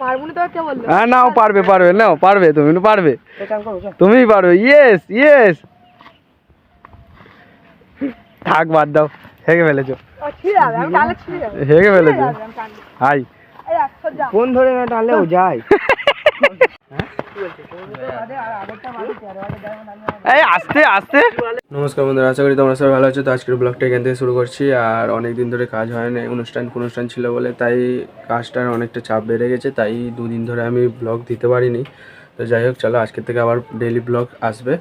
পারবো না তো কে বললো? হ্যাঁ নাও, পারবে পারবে, নাও পারবে, তুমি পারবে, তুমিই পারবে। Yes yes. থাক বাদ দাও, হেগে ফেলেছো, হেগে ফেলেছো। হাই ফোন ধরে না টানলেও যায়। এই আস্তে আস্তে। নমস্কার বন্ধুরা, আশা করি তোমরা সবাই ভালো আছো। তো আজকের ব্লগটা এখান থেকে শুরু করছি। আর অনেক দিন ধরে কাজ হয় না, অনুষ্ঠান ছিল বলে, তাই কাজটার অনেকটা চাপ বেড়ে গেছে, তাই দুদিন ধরে আমি ব্লগ দিতে পারিনি। তো যাই হোক, চলো আজকের থেকে আবার ডেইলি ব্লগ আসবে।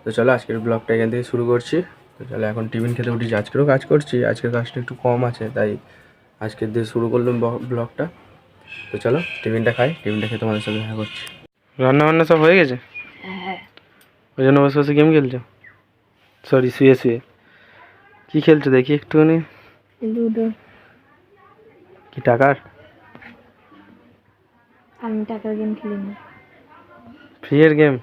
তো চলো আজকের ব্লগটা এখান থেকে শুরু করছি। তো চলো এখন টিফিন খেতে উঠেছি। আজকেরও কাজ করছি, আজকের কাজটা একটু কম আছে, তাই আজকের দিয়ে শুরু করলাম ব্লগটা। তো চলো টিফিনটা খাই, টিফিনটা খেয়ে তোমাদের সাথে দেখা করছি। রান্না বান্না সব হয়ে গেছে? হ্যাঁ। ওই জন্য বসে বসে গেম খেলছো? সরি, শুয়ে শুয়ে কি খেলছো দেখি একটুখানি? লুডো। কি টাকার? আমি টাকার গেম খেলি না। ফ্রি এর গেম?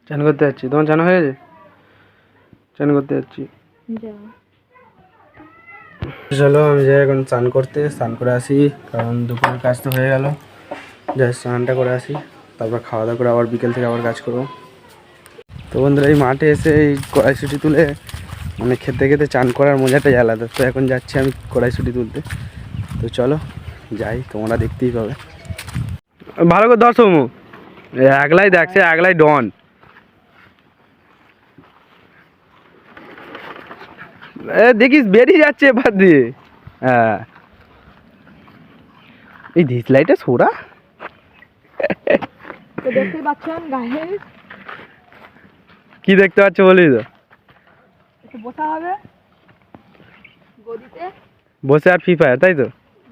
চান করতে যাচ্ছি। তোমার চান হয়ে গেছে? চান করতে যাচ্ছি। চলো আমি যাই এখন স্নান করতে, স্নান করে আসি, কারণ দুপুরের কাজ তো হয়ে গেল। যাই স্নানটা করে আসি, তারপর খাওয়া দাওয়া করে আবার বিকেল থেকে আবার কাজ করবো। তো বন্ধুরা, এই মাঠে এসে এই কড়াইশুঁটি তুলে মানে খেতে খেতে চান করার মজাটাই আলাদা। তো এখন যাচ্ছি আমি কড়াইশুঁটি তুলতে। তো চলো যাই, তোমরা দেখতেই পাবে। ভালো করে দর্শক একলাই দেখছে, একলাই ডন। দেখিস বেরিয়ে যাচ্ছে এবার দিয়ে। হ্যাঁ, এই ডিসলাইটে সোরা দেখতে পাচ্ছেন গায়ে কি দেখতে পাচ্ছ বলি তো? একটু বসা হবে গদিতে, বসে আর ফ্রি ফায়ার, তাই তো?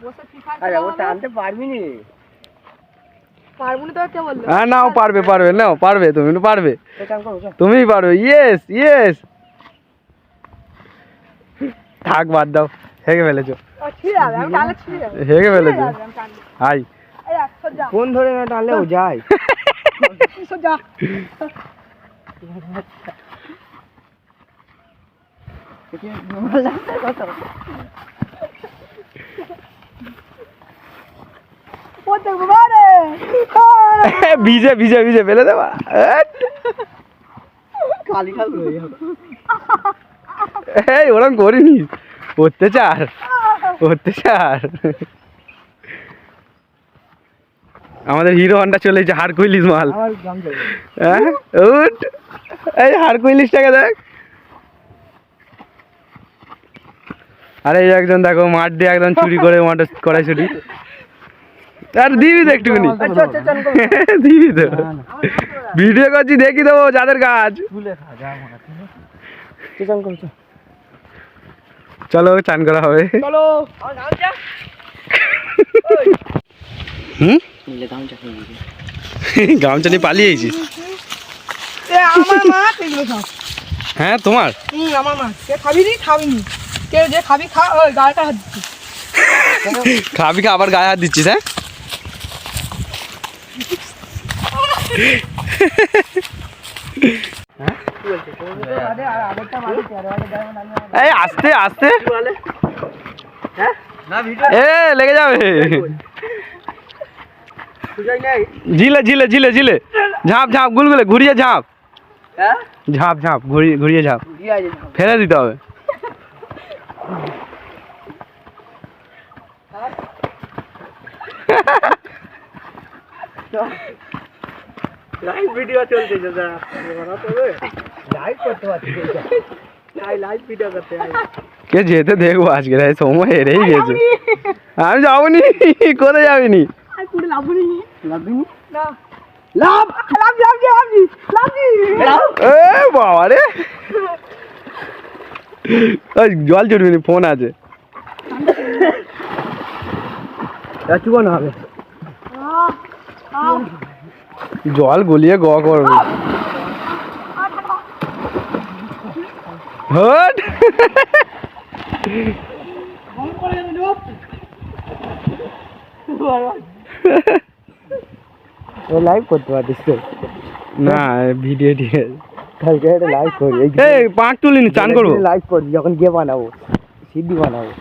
বসে ফ্রি ফায়ার ওটা আনতে পারবি নি? পারবো না তো কে বললো? হ্যাঁ নাও, পারবে পারবে, নাও পারবে, তুমি পারবে, তুমিই পারবে। Yes yes. থাক বাদ দাও, হেগে ফেলেছো, হেগে ফেলেছো। হাই ফোন ধরে না টানলেও যায়। ভিজে ভিজে ভিজে ফেলে দেবা। খালি খাল এই ওরকম করিনি, অত্যাচার অত্যাচার। আমাদের হিরো হন্ডা চলেছে হারকুইলিস মাল। হ্যাঁ উঠ, এই হারকুইলিসটাকে দেখ। আরে এই একজন দেখো মাঠ দিয়ে একদম চুরি করে মাঠে কড়াইশুঁটি। আর দিবি তো একটুখানি, দিবি তো? ভিডিও করছি, দেখি দেবো যাদের কাজ। চলো চান করা হবে। হুম, গামছা নিয়ে পালিয়েছিস? হ্যাঁ তোমার? আমার মা খাবি নি খাবি নি, কেউ যে খাবি খা, ওই গালটা হাত দিচ্ছি। খাবি খা, আবার গায়ে হাত দিচ্ছিস? হ্যাঁ, এই আস্তে আস্তে, এ লেগে যাবে। ঝিলে ঝিলে ঝিলে ঝিলে ঝাঁপ ঝাঁপ, গুলগুলে ঘুরিয়ে ঝাঁপ, ঝাঁপ ঝাঁপ ঘুরিয়ে ঝাঁপ, ফেলে দিতে হবে। লাইভ ভিডিও চলছে দাদা, লাইভ করতে পারছি, লাইভ ভিডিও করতে কে যেতে দেখবো আজকে, সময় হেরেই গেছে। আমি যাবনি, কোথায় যাবিনি? বাবা রে, জল চুটবি, ফোন আছে। হবে জল গলিয়ে গ করবে। হট লাইভ করতে পারতিস তো? না ভিডিও ঠিক আছে। কালকে একটা লাইভ করি এই পাঁক তুলিনি চান করবো লাইভ করি যখন গিয়ে বানাবো সিদ্ধি বানাবো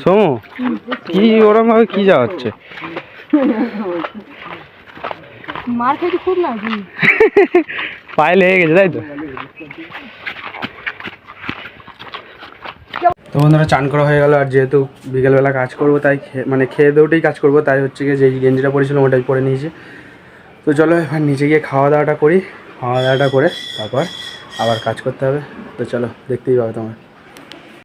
সোমু কি ওরম ভাবে কি যা হচ্ছে মার খেতে খুব লাগবে। পায়ে লেগে গেছে তাই তো। তো বন্ধুরা চান করা হয়ে গেল, আর যেহেতু বিকেলবেলা কাজ করবো তাই মানে খেয়ে দেওয়াটাই কাজ করবো, তাই হচ্ছে গিয়ে যেই গেঞ্জিটা পরেছিলাম ওটাই পরে নিয়েছি। তো চলো এবার নিচে গিয়ে খাওয়া দাওয়াটা করি, খাওয়া দাওয়াটা করে তারপর আবার কাজ করতে হবে। তো চলো দেখতেই পাবে তোমার।